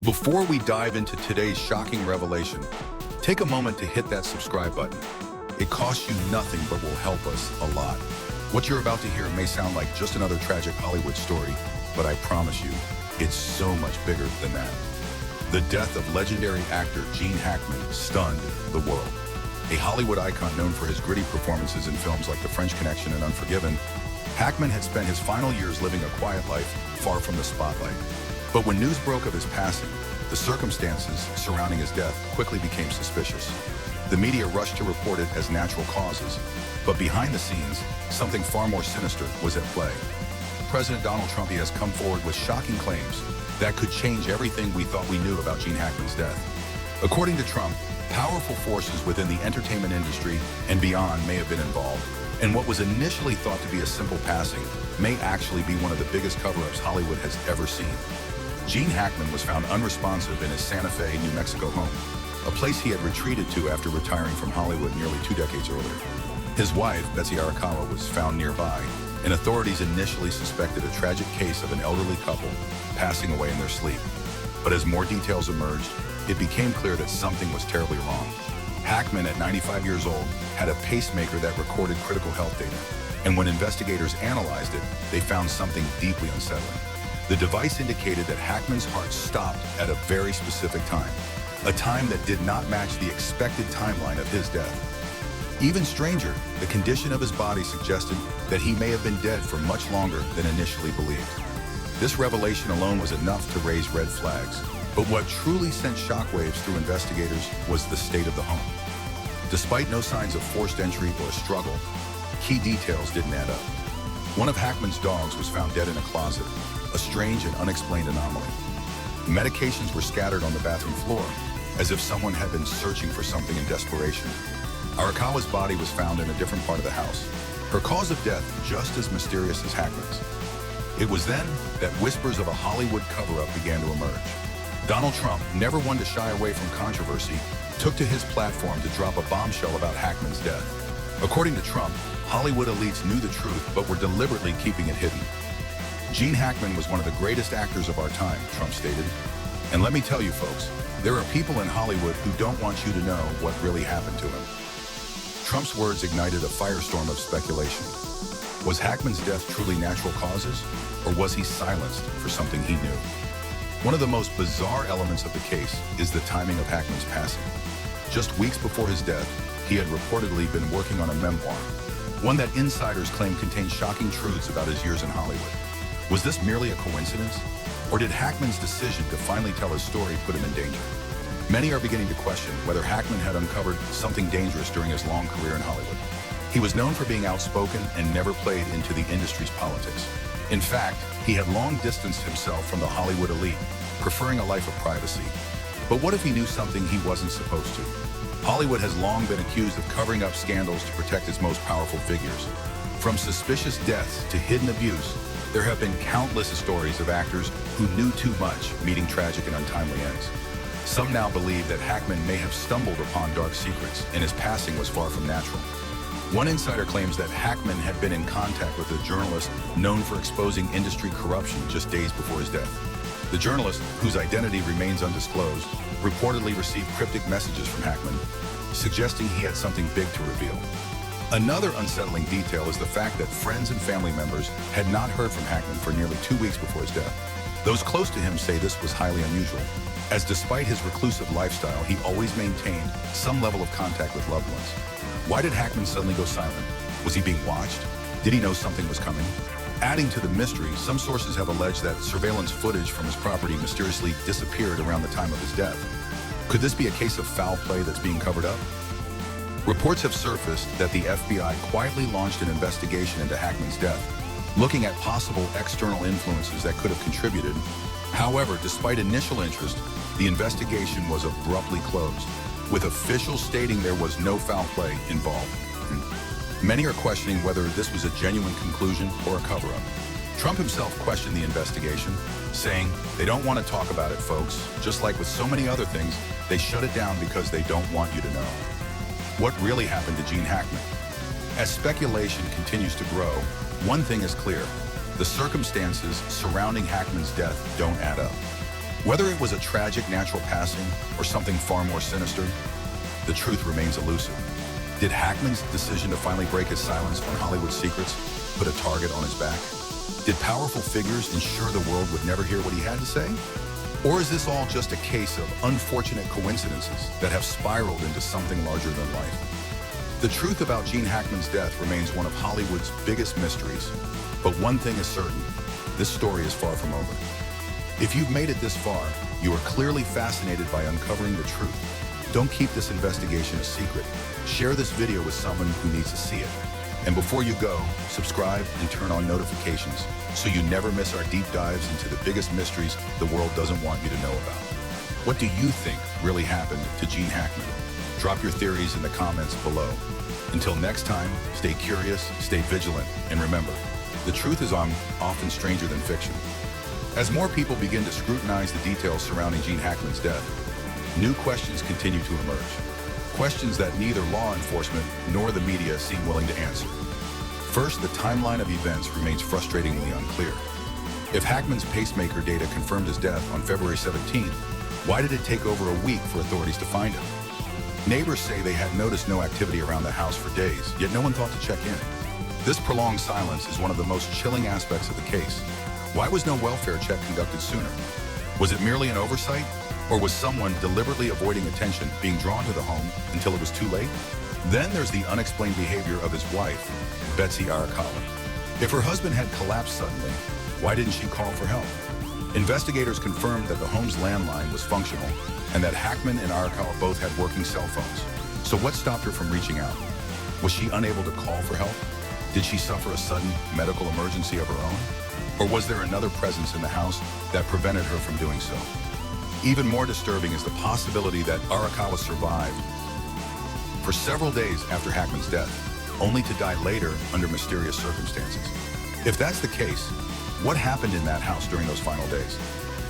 Before we dive into today's shocking revelation, take a moment to hit that subscribe button. It costs you nothing but will help us a lot. What you're about to hear may sound like just another tragic Hollywood story, but I promise you, it's so much bigger than that. The death of legendary actor Gene Hackman stunned the world. A Hollywood icon known for his gritty performances in films like The French Connection and Unforgiven, Hackman had spent his final years living a quiet life far from the spotlight. But when news broke of his passing, the circumstances surrounding his death quickly became suspicious. The media rushed to report it as natural causes, but behind the scenes, something far more sinister was at play. President Donald Trump has come forward with shocking claims that could change everything we thought we knew about Gene Hackman's death. According to Trump, powerful forces within the entertainment industry and beyond may have been involved, and what was initially thought to be a simple passing may actually be one of the biggest cover-ups Hollywood has ever seen. Gene Hackman was found unresponsive in his Santa Fe, New Mexico home, a place he had retreated to after retiring from Hollywood nearly 2 decades earlier. His wife, Betsy Arakawa, was found nearby, and authorities initially suspected a tragic case of an elderly couple passing away in their sleep. But as more details emerged, it became clear that something was terribly wrong. Hackman, at 95 years old, had a pacemaker that recorded critical health data, and when investigators analyzed it, they found something deeply unsettling. The device indicated that Hackman's heart stopped at a very specific time, a time that did not match the expected timeline of his death. Even stranger, the condition of his body suggested that he may have been dead for much longer than initially believed. This revelation alone was enough to raise red flags, but what truly sent shockwaves through investigators was the state of the home. Despite no signs of forced entry or struggle, key details didn't add up. One of Hackman's dogs was found dead in a closet, a strange and unexplained anomaly. Medications were scattered on the bathroom floor, as if someone had been searching for something in desperation. Arakawa's body was found in a different part of the house, her cause of death just as mysterious as Hackman's. It was then that whispers of a Hollywood cover-up began to emerge. Donald Trump, never one to shy away from controversy, took to his platform to drop a bombshell about Hackman's death. According to Trump, Hollywood elites knew the truth but were deliberately keeping it hidden. Gene Hackman was one of the greatest actors of our time, Trump stated. And let me tell you folks, there are people in Hollywood who don't want you to know what really happened to him. Trump's words ignited a firestorm of speculation. Was Hackman's death truly natural causes, or was he silenced for something he knew? One of the most bizarre elements of the case is the timing of Hackman's passing. Just weeks before his death, he had reportedly been working on a memoir, one that insiders claim contained shocking truths about his years in Hollywood. Was this merely a coincidence? Or did Hackman's decision to finally tell his story put him in danger? Many are beginning to question whether Hackman had uncovered something dangerous during his long career in Hollywood. He was known for being outspoken and never played into the industry's politics. In fact, he had long distanced himself from the Hollywood elite, preferring a life of privacy. But what if he knew something he wasn't supposed to? Hollywood has long been accused of covering up scandals to protect its most powerful figures. From suspicious deaths to hidden abuse, there have been countless stories of actors who knew too much, meeting tragic and untimely ends. Some now believe that Hackman may have stumbled upon dark secrets, and his passing was far from natural. One insider claims that Hackman had been in contact with a journalist known for exposing industry corruption just days before his death. The journalist, whose identity remains undisclosed, reportedly received cryptic messages from Hackman, suggesting he had something big to reveal. Another unsettling detail is the fact that friends and family members had not heard from Hackman for nearly 2 weeks before his death. Those close to him say this was highly unusual, as despite his reclusive lifestyle, he always maintained some level of contact with loved ones. Why did Hackman suddenly go silent? Was he being watched? Did he know something was coming? Adding to the mystery, some sources have alleged that surveillance footage from his property mysteriously disappeared around the time of his death. Could this be a case of foul play that's being covered up? Reports have surfaced that the FBI quietly launched an investigation into Hackman's death, looking at possible external influences that could have contributed. However, despite initial interest, the investigation was abruptly closed, with officials stating there was no foul play involved. Many are questioning whether this was a genuine conclusion or a cover-up. Trump himself questioned the investigation, saying, "They don't want to talk about it, folks. Just like with so many other things, they shut it down because they don't want you to know." What really happened to Gene Hackman? As speculation continues to grow, one thing is clear: the circumstances surrounding Hackman's death don't add up. Whether it was a tragic natural passing or something far more sinister, the truth remains elusive. Did Hackman's decision to finally break his silence on Hollywood secrets put a target on his back? Did powerful figures ensure the world would never hear what he had to say? Or is this all just a case of unfortunate coincidences that have spiraled into something larger than life? The truth about Gene Hackman's death remains one of Hollywood's biggest mysteries. But one thing is certain, this story is far from over. If you've made it this far, you are clearly fascinated by uncovering the truth. Don't keep this investigation a secret. Share this video with someone who needs to see it. And before you go, subscribe and turn on notifications so you never miss our deep dives into the biggest mysteries the world doesn't want you to know about. What do you think really happened to Gene Hackman? Drop your theories in the comments below. Until next time, stay curious, stay vigilant, and remember, the truth is often stranger than fiction. As more people begin to scrutinize the details surrounding Gene Hackman's death, new questions continue to emerge. Questions that neither law enforcement nor the media seem willing to answer. First, the timeline of events remains frustratingly unclear. If Hackman's pacemaker data confirmed his death on February 17th, why did it take over a week for authorities to find him? Neighbors say they had noticed no activity around the house for days, yet no one thought to check in. This prolonged silence is one of the most chilling aspects of the case. Why was no welfare check conducted sooner? Was it merely an oversight? Or was someone deliberately avoiding attention, being drawn to the home until it was too late? Then there's the unexplained behavior of his wife, Betsy Arakawa. If her husband had collapsed suddenly, why didn't she call for help? Investigators confirmed that the home's landline was functional and that Hackman and Arakawa both had working cell phones. So what stopped her from reaching out? Was she unable to call for help? Did she suffer a sudden medical emergency of her own? Or was there another presence in the house that prevented her from doing so? Even more disturbing is the possibility that Arakawa survived for several days after Hackman's death, only to die later under mysterious circumstances. If that's the case, what happened in that house during those final days?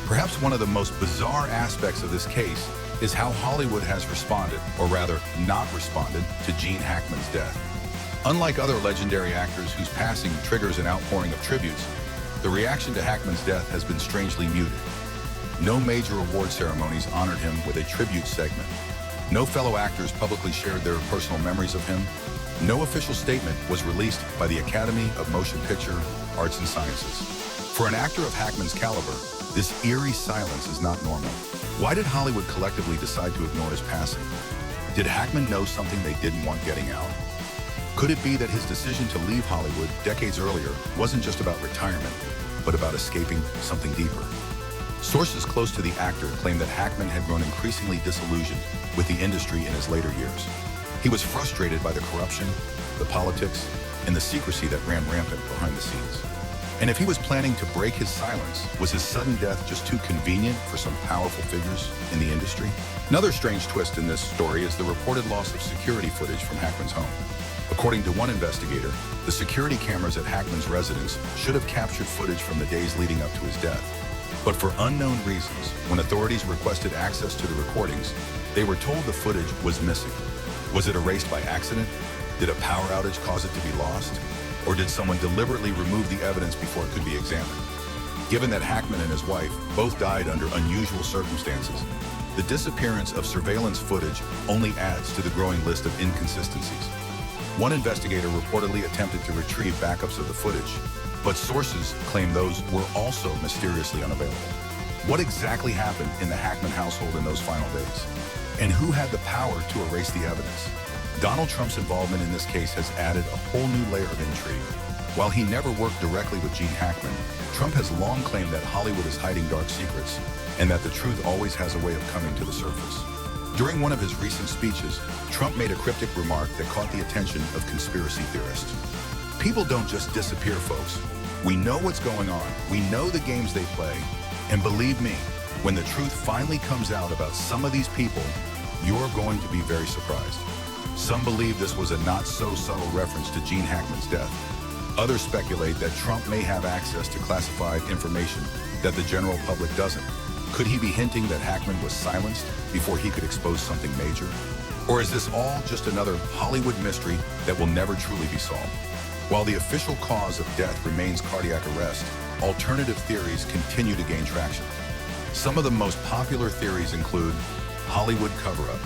Perhaps one of the most bizarre aspects of this case is how Hollywood has responded, or rather not responded, to Gene Hackman's death. Unlike other legendary actors whose passing triggers an outpouring of tributes, the reaction to Hackman's death has been strangely muted. No major award ceremonies honored him with a tribute segment. No fellow actors publicly shared their personal memories of him. No official statement was released by the Academy of Motion Picture Arts and Sciences. For an actor of Hackman's caliber, this eerie silence is not normal. Why did Hollywood collectively decide to ignore his passing? Did Hackman know something they didn't want getting out? Could it be that his decision to leave Hollywood decades earlier wasn't just about retirement, but about escaping something deeper? Sources close to the actor claim that Hackman had grown increasingly disillusioned with the industry in his later years. He was frustrated by the corruption, the politics, and the secrecy that ran rampant behind the scenes. And if he was planning to break his silence, was his sudden death just too convenient for some powerful figures in the industry? Another strange twist in this story is the reported loss of security footage from Hackman's home. According to one investigator, the security cameras at Hackman's residence should have captured footage from the days leading up to his death. But for unknown reasons, when authorities requested access to the recordings, they were told the footage was missing. Was it erased by accident? Did a power outage cause it to be lost? Or did someone deliberately remove the evidence before it could be examined? Given that Hackman and his wife both died under unusual circumstances, the disappearance of surveillance footage only adds to the growing list of inconsistencies. One investigator reportedly attempted to retrieve backups of the footage, but sources claim those were also mysteriously unavailable. What exactly happened in the Hackman household in those final days? And who had the power to erase the evidence? Donald Trump's involvement in this case has added a whole new layer of intrigue. While he never worked directly with Gene Hackman, Trump has long claimed that Hollywood is hiding dark secrets and that the truth always has a way of coming to the surface. During one of his recent speeches, Trump made a cryptic remark that caught the attention of conspiracy theorists. People don't just disappear, folks. We know what's going on. We know the games they play. And believe me, when the truth finally comes out about some of these people, you're going to be very surprised. Some believe this was a not-so-subtle reference to Gene Hackman's death. Others speculate that Trump may have access to classified information that the general public doesn't. Could he be hinting that Hackman was silenced before he could expose something major? Or is this all just another Hollywood mystery that will never truly be solved? While the official cause of death remains cardiac arrest, alternative theories continue to gain traction. Some of the most popular theories include Hollywood cover-up.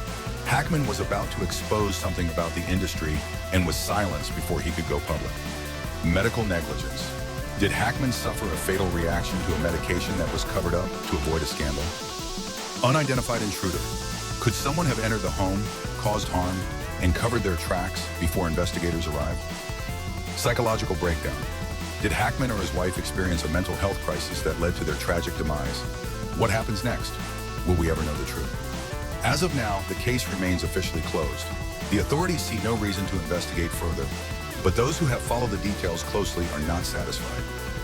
Hackman was about to expose something about the industry and was silenced before he could go public. Medical negligence. Did Hackman suffer a fatal reaction to a medication that was covered up to avoid a scandal? Unidentified intruder. Could someone have entered the home, caused harm, and covered their tracks before investigators arrived? Psychological breakdown. Did Hackman or his wife experience a mental health crisis that led to their tragic demise? What happens next? Will we ever know the truth? As of now, the case remains officially closed. The authorities see no reason to investigate further, but those who have followed the details closely are not satisfied.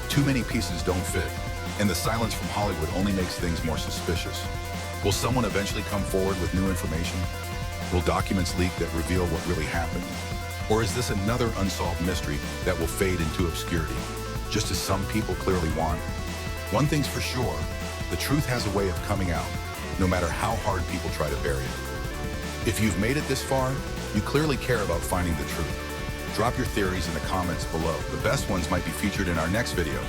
Too many pieces don't fit, and the silence from Hollywood only makes things more suspicious. Will someone eventually come forward with new information? Will documents leak that reveal what really happened? Or is this another unsolved mystery that will fade into obscurity, just as some people clearly want? One thing's for sure, the truth has a way of coming out, no matter how hard people try to bury it. If you've made it this far, you clearly care about finding the truth. Drop your theories in the comments below. The best ones might be featured in our next video.